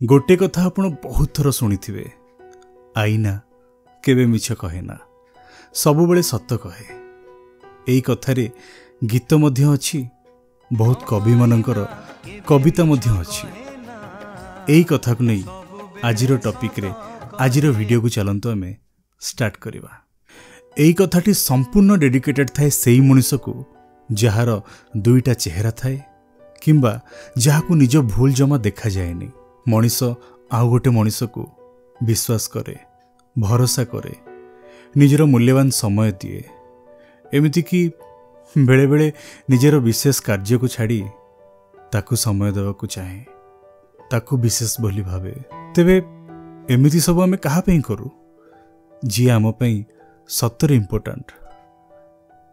गोटे कथा आपण बहुत थर शुणी आईना केबे मिछ कहे ना सबुबले सत कहे। एई कथारे गीत मध्य अछि, बहुत कवि मानकर कविता मध्य अछि। एई कथा को नहीं आजिर टॉपिक रे आजिर वीडियो को चलंतु आमे स्टार्ट करिवा। एई कथाटी संपूर्ण डेडिकेटेड थाए सेई मनुष्य को जहार दुईटा चेहरा थाए किंबा जहाकू निज भूल जमा देखा जाएनी। मनीष आउ गोटे मनीष को विश्वास करे, भरोसा करे, निजर मूल्यवान समय दिए, एमिति कि बेले बेले निजर विशेष कार्य को छाड़ी ताकू समय देवा को चाहे, ताकू विशेष बोली भावे। तेबे एमिति सब आमे कहा पे करू जी आम पई सत्तर इम्पोर्टेंट,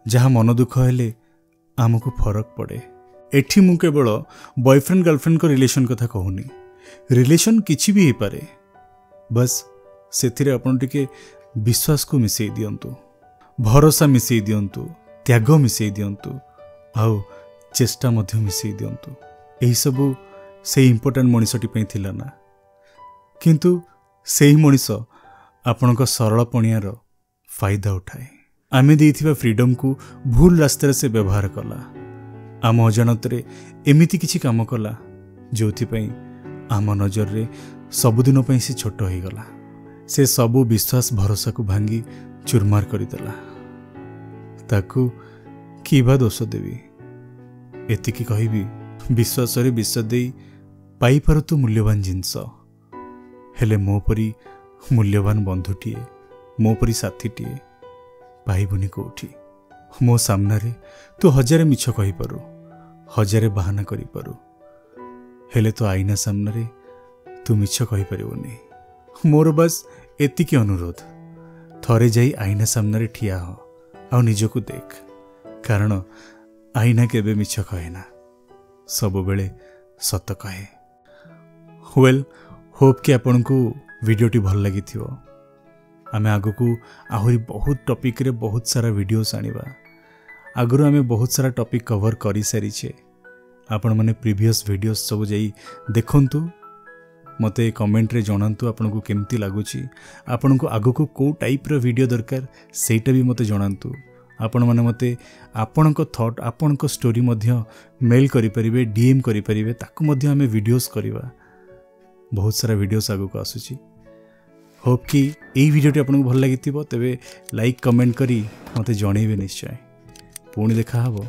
जहाँ मन दुख हेले आमको फरक पड़े। एठी मु केवल बॉयफ्रेंड गर्लफ्रेंड को रिलेशन कथा कहूनी, रिलेशन किछि भी ही पारे, बस सेथिरे आपण टिके विश्वास को मिसई दियंतु, भरोसा मिसई दियंतु, त्याग मिसई दियंतु, आउ चेष्टा मध्य मिसई दियंतु। एही सबु से इम्पोर्टेंट मनिषटी पई थिला ना, किंतु सेही मनिष आपणक सरल पणियार फायदा उठाए। आमे देइथिबा फ्रीडम को भूल रास्ते से व्यवहार कला, आम अजाणतरे एमिति किछि काम कला जोथि पई आम नजर रे सबुदिन पई से छोट हो गला। से सबु विश्वास भरोसा को भांगी चुरमार करिदेला। ताकू किबा दोष देवी, एतिकी कहिबी विश्वास रे विश्वास देई पाई पारु तु मूल्यवान जिंस, हेले मो परी मूल्यवान बंधुटीए, मो परी साथीटीए पाइबुनी कोठी। मो सामने तू हजारे मिछ कही पारु, हजारे बहाना करी पारु, हेले तो आईना सामने तू मिछ कही पारिबुनी। मोर बस एतिकी अनुरोध, थरे जाई आईना सामने ठिया हो आ निजको देख, कारण आईना केबे मिछ कहे ना, सब बेले सत कहे। वेल, होप कि आपन को वीडियोटी भल लगी थिवो। आमे आगो को आहुरी बहुत टॉपिक रे बहुत सारा वीडियोस आनिबा। आगुरु आमे बहुत सारा टॉपिक कवर करी सारी छे। आपण माने प्रीवियस वीडियोस सब जाई देखंतु, मते कमेंट रे जणांतु आपन को केमती लागुची, आपन को आगो को को टाइप रो वीडियो दरकार सेटा भी मते जणांतु। आपण माने मते आपन को थॉट, आपन को स्टोरी मध्य मेल करि परिबे, डीएम करि परिबे, ताकू मध्य आमे वीडियोस करिवा। बहुत सारा वीडियोस आगो को आसुची। होप कि यही वीडियोटी आपको भल लगी, तेबे लाइक कमेंट करी मते जणेबे निश्चय। पुणी देखा हबो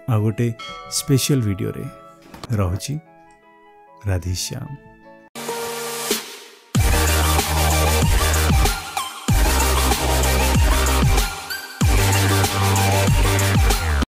आ गोटे स्पेशल वीडियो रे। रहुची, राधे श्याम।